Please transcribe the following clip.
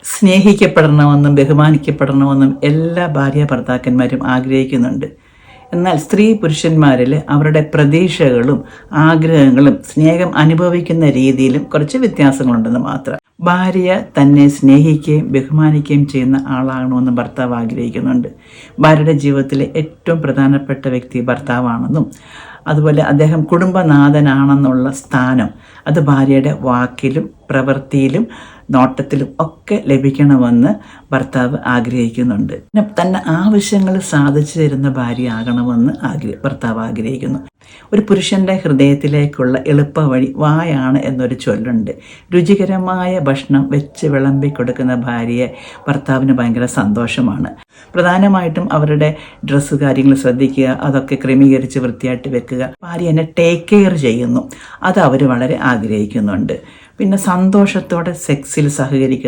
സ്നേഹിക്കപ്പെടണമെന്നും ബഹുമാനിക്കപ്പെടണമെന്നും എല്ലാ ഭാര്യ ഭർത്താക്കന്മാരും ആഗ്രഹിക്കുന്നുണ്ട്. എന്നാൽ സ്ത്രീ പുരുഷന്മാരിൽ അവരുടെ പ്രതീക്ഷകളും ആഗ്രഹങ്ങളും സ്നേഹം അനുഭവിക്കുന്ന രീതിയിലും കുറച്ച് വ്യത്യാസങ്ങളുണ്ടെന്ന് മാത്രം. ഭാര്യ തന്നെ സ്നേഹിക്കുകയും ബഹുമാനിക്കുകയും ചെയ്യുന്ന ആളാകണമെന്ന് ഭർത്താവ് ആഗ്രഹിക്കുന്നുണ്ട്. ഭാര്യയുടെ ജീവിതത്തിലെ ഏറ്റവും പ്രധാനപ്പെട്ട വ്യക്തി ഭർത്താവാണെന്നും അതുപോലെ അദ്ദേഹം കുടുംബനാഥനാണെന്നുള്ള സ്ഥാനം അത് ഭാര്യയുടെ വാക്കിലും പ്രവൃത്തിയിലും നോട്ടത്തിലും ഒക്കെ ലഭിക്കണമെന്ന് ഭർത്താവ് ആഗ്രഹിക്കുന്നുണ്ട്. പിന്നെ തന്നെ ആവശ്യങ്ങൾ സാധിച്ചു തരുന്ന ഭാര്യ ആകണമെന്ന് ഭർത്താവ് ആഗ്രഹിക്കുന്നു. ഒരു പുരുഷൻ്റെ ഹൃദയത്തിലേക്കുള്ള എളുപ്പ വഴി വായാണ് എന്നൊരു ചൊല്ലുണ്ട്. രുചികരമായ ഭക്ഷണം വെച്ച് വിളമ്പി കൊടുക്കുന്ന ഭാര്യയെ ഭർത്താവിന് ഭയങ്കര സന്തോഷമാണ്. പ്രധാനമായിട്ടും അവരുടെ ഡ്രസ്സ് കാര്യങ്ങൾ ശ്രദ്ധിക്കുക, അതൊക്കെ ക്രമീകരിച്ച് വൃത്തിയായിട്ട് വെക്കുക, ഭാര്യ എന്നെ ടേക്ക് കെയർ ചെയ്യുന്നു, അത് അവർ വളരെ ആഗ്രഹിക്കുന്നുണ്ട്. പിന്നെ സന്തോഷത്തോടെ സെക്സിൽ സഹകരിക്കുന്നു.